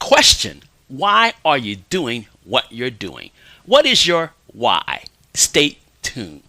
question, why are you doing what you're doing? What is your why? Stay tuned.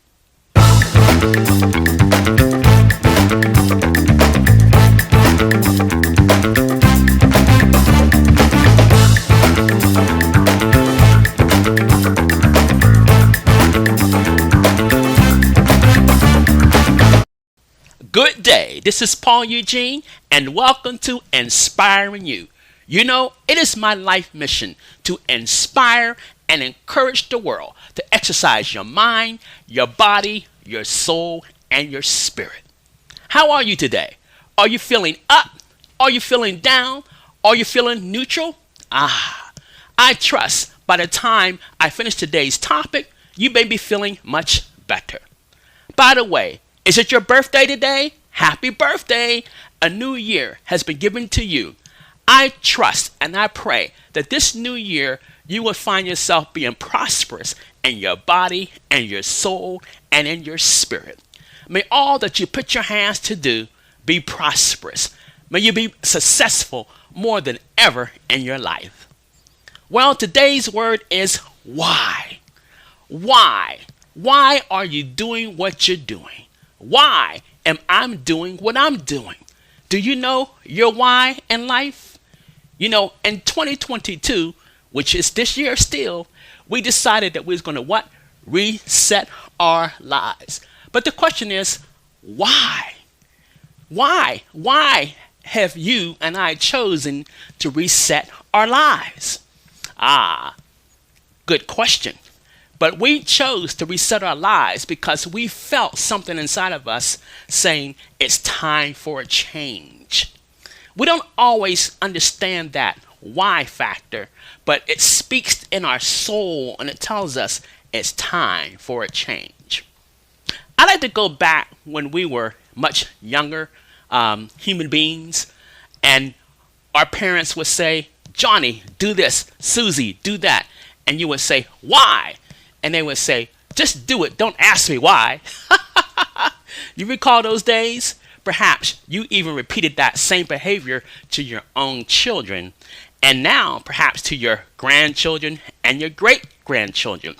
Good day. This is Paul Eugene, and welcome to Inspiring You. You know, it is my life mission to inspire and encourage the world to exercise your mind, your body, your soul, and your spirit. How are you today? Are you feeling up? Are you feeling down? Are you feeling neutral? I trust by the time I finish today's topic, you may be feeling much better. By the way, is it your birthday today? Happy birthday! A new year has been given to you. I trust and I pray that this new year you will find yourself being prosperous in your body and your soul and in your spirit. May all that you put your hands to do be prosperous. May you be successful more than ever in your life. Well, today's word is why. Why? Why are you doing what you're doing? Why am I doing what I'm doing? Do you know your why in life? You know, in 2022, which is this year still, we decided that we was going to what? Reset our lives. But the question is, why? Why? Why have you and I chosen to reset our lives? Good question. But we chose to reset our lives because we felt something inside of us saying it's time for a change. We don't always understand that why factor, but it speaks in our soul and it tells us it's time for a change. I like to go back when we were much younger human beings, and our parents would say, Johnny, do this, Susie, do that. And you would say, why? And they would say, just do it. Don't ask me why. You recall those days? Perhaps you even repeated that same behavior to your own children. And now perhaps to your grandchildren and your great-grandchildren.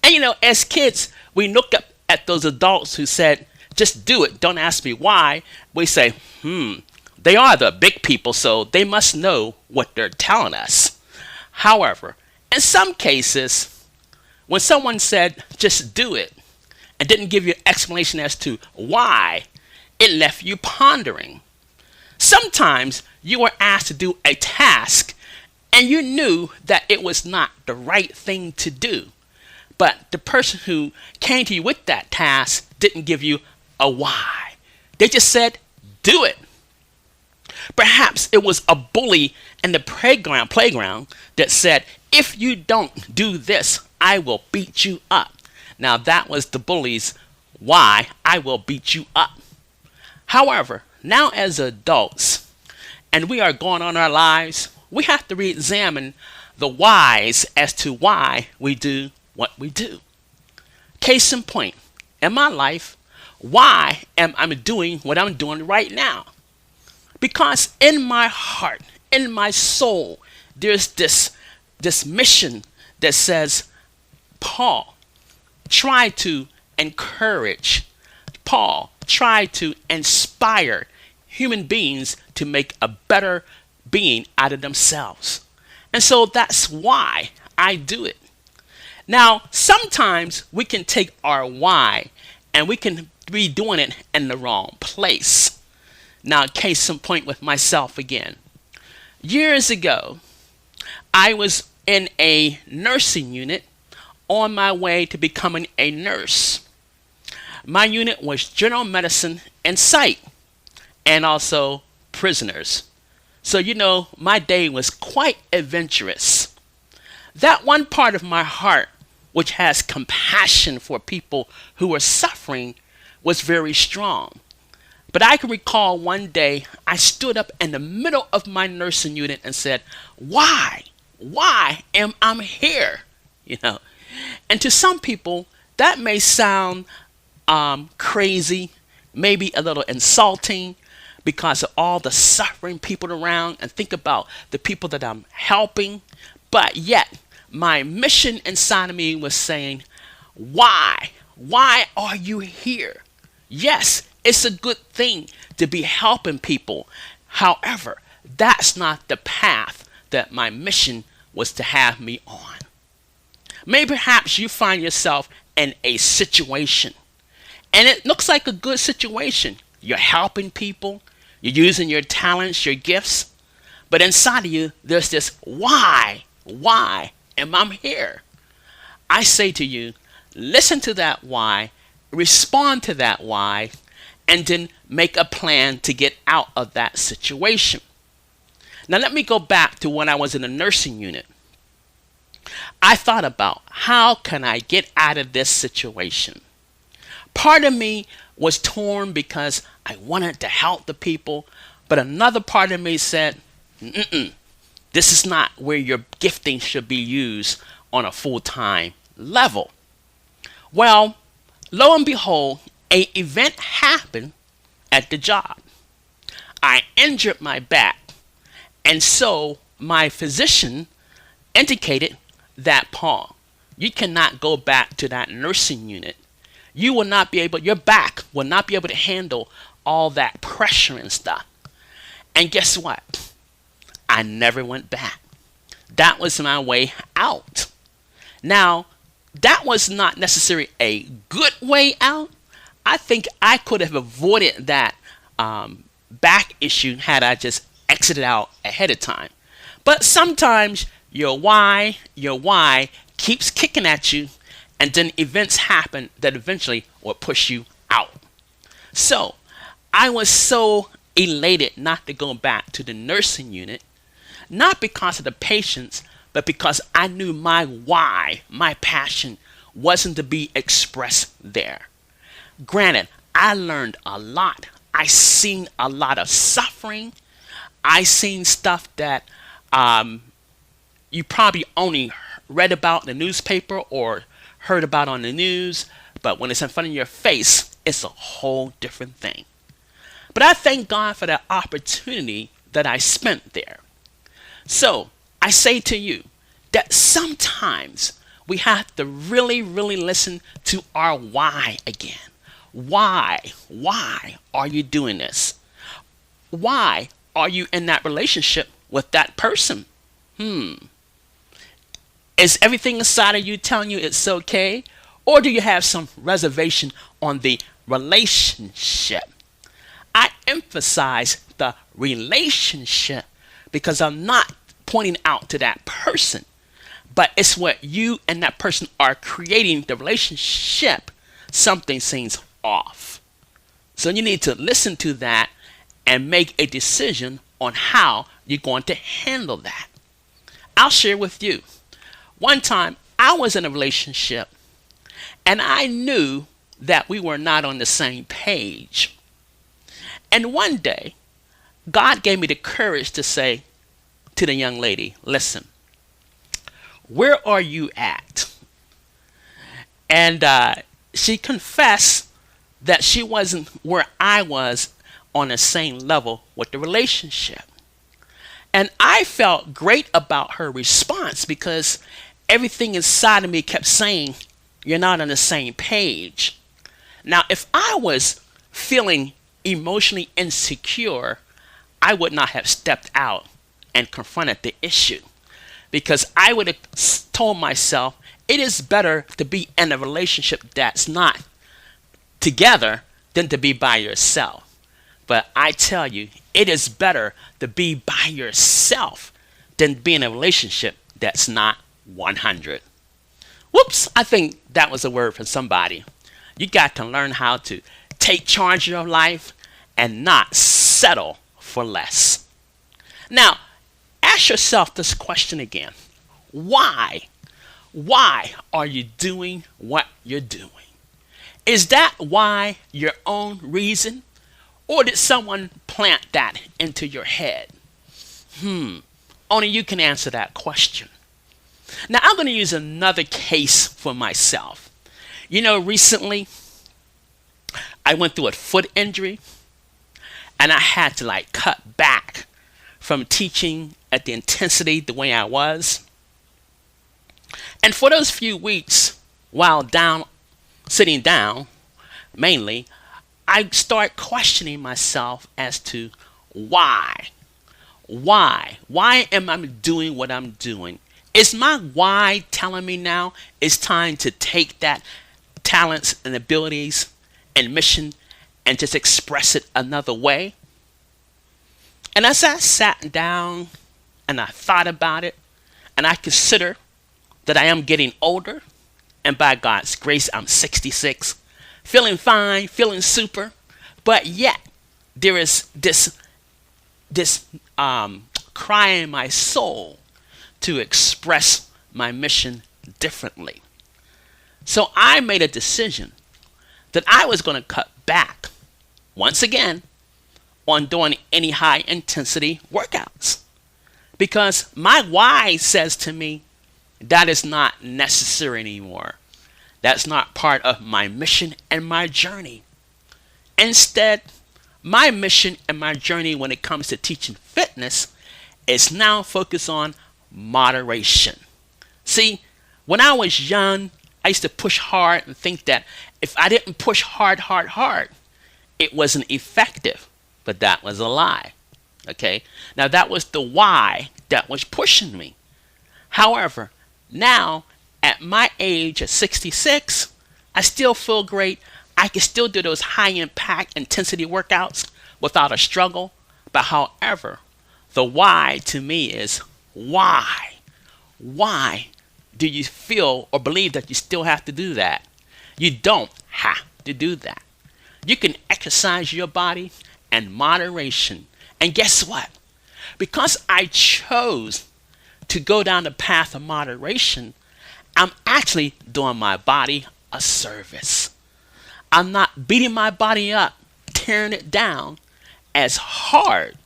And you know, as kids, we look up at those adults who said, just do it. Don't ask me why. We say, they are the big people, so they must know what they're telling us. However, in some cases, when someone said, just do it, and didn't give you an explanation as to why, it left you pondering. Sometimes you were asked to do a task, and you knew that it was not the right thing to do. But the person who came to you with that task didn't give you a why. They just said, do it. Perhaps it was a bully in the playground that said, if you don't do this, I will beat you up. Now that was the bully's why, I will beat you up. However, now as adults, and we are going on our lives, we have to re-examine the whys as to why we do what we do. Case in point, in my life, why am I doing what I'm doing right now? Because in my heart, in my soul, there's this mission that says, Paul, try to encourage. Paul, try to inspire human beings to make a better being out of themselves. And so that's why I do it. Now, sometimes we can take our why and we can be doing it in the wrong place. Now, case in point with myself again. Years ago, I was in a nursing unit on my way to becoming a nurse. My unit was general medicine and psych, and also prisoners. So, you know, my day was quite adventurous. That one part of my heart, which has compassion for people who are suffering, was very strong. But I can recall one day I stood up in the middle of my nursing unit and said, why? Why am I here? You know, and to some people that may sound crazy, maybe a little insulting, because of all the suffering people around and think about the people that I'm helping. But yet, my mission inside of me was saying, why? Why are you here? Yes, it's a good thing to be helping people. However, that's not the path that my mission was to have me on. Maybe perhaps you find yourself in a situation and it looks like a good situation. You're helping people, you're using your talents, your gifts, but inside of you, there's this why? Why am I here? I say to you, listen to that why, respond to that why, and then make a plan to get out of that situation. Now, let me go back to when I was in the nursing unit. I thought about how can I get out of this situation? Part of me was torn because I wanted to help the people, but another part of me said, this is not where your gifting should be used on a full-time level. Well, lo and behold, an event happened at the job. I injured my back, and so my physician indicated that, Paul, you cannot go back to that nursing unit. You will not be able, your back will not be able to handle all that pressure and stuff. And guess what? I never went back. That was my way out. Now, that was not necessarily a good way out. I think I could have avoided that back issue had I just exited out ahead of time. But sometimes your why keeps kicking at you, and then events happen that eventually will push you out. So I was so elated not to go back to the nursing unit, not because of the patients, but because I knew my why, my passion, wasn't to be expressed there. Granted, I learned a lot. I seen a lot of suffering. I seen stuff that you probably only read about in the newspaper or heard about on the news, but when it's in front of your face, it's a whole different thing. But I thank God for that opportunity that I spent there. So I say to you that sometimes we have to really, really listen to our why again. Why? Why are you doing this? Why are you in that relationship with that person? Is everything inside of you telling you it's okay? Or do you have some reservation on the relationship? I emphasize the relationship because I'm not pointing out to that person, but it's what you and that person are creating the relationship. Something seems off. So you need to listen to that and make a decision on how you're going to handle that. I'll share with you. One time I was in a relationship and I knew that we were not on the same page. And one day, God gave me the courage to say to the young lady, listen, where are you at? And she confessed that she wasn't where I was on the same level with the relationship. And I felt great about her response because everything inside of me kept saying, you're not on the same page. Now, if I was feeling emotionally insecure, I would not have stepped out and confronted the issue, because I would have told myself it is better to be in a relationship that's not together than to be by yourself. But I tell you, it is better to be by yourself than be in a relationship that's not 100. Whoops, I think that was a word for somebody. You got to learn how to take charge of your life and not settle for less. Now, ask yourself this question again. Why? Why are you doing what you're doing? Is that why your own reason? Or did someone plant that into your head? Only you can answer that question. Now, I'm going to use another case for myself. You know, recently, I went through a foot injury. And I had to like cut back from teaching at the intensity the way I was. And for those few weeks while sitting down, mainly, I start questioning myself as to why. Why am I doing what I'm doing? Is my why telling me now it's time to take that talents and abilities and mission and just express it another way? And as I sat down and I thought about it, and I consider that I am getting older, and by God's grace, I'm 66, feeling fine, feeling super, but yet there is this cry in my soul to express my mission differently. So I made a decision that I was going to cut back, once again, on doing any high intensity workouts. Because my why says to me, that is not necessary anymore. That's not part of my mission and my journey. Instead, my mission and my journey when it comes to teaching fitness is now focused on moderation. See, when I was young, I used to push hard and think that if I didn't push hard, it wasn't effective. But that was a lie. Okay? Now that was the why that was pushing me. However, now at my age of 66, I still feel great. I can still do those high impact intensity workouts without a struggle. But however, the why to me is why? Why do you feel or believe that you still have to do that? You don't have to do that. You can exercise your body in moderation. And guess what? Because I chose to go down the path of moderation, I'm actually doing my body a service. I'm not beating my body up, tearing it down as hard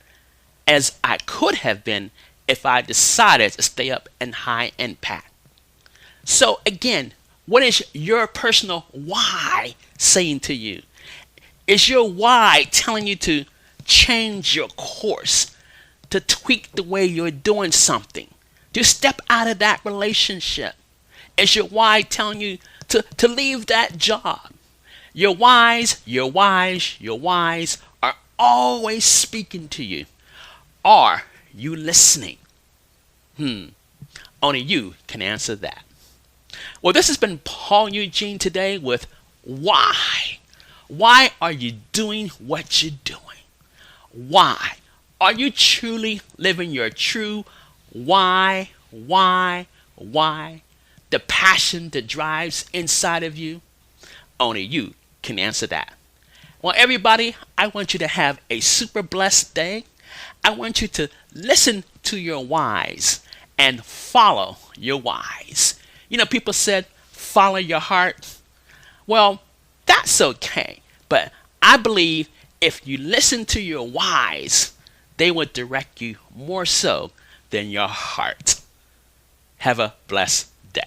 as I could have been if I decided to stay up in high impact. So again, what is your personal why saying to you? Is your why telling you to change your course, to tweak the way you're doing something, to step out of that relationship? Is your why telling you to leave that job? Your whys are always speaking to you. Are you listening? Only you can answer that. Well, this has been Paul Eugene today with why. Why are you doing what you're doing? Why? Are you truly living your true why? The passion that drives inside of you? Only you can answer that. Well, everybody, I want you to have a super blessed day. I want you to listen to your whys and follow your whys. You know, people said, follow your heart. Well, that's okay. But I believe if you listen to your whys, they will direct you more so than your heart. Have a blessed day.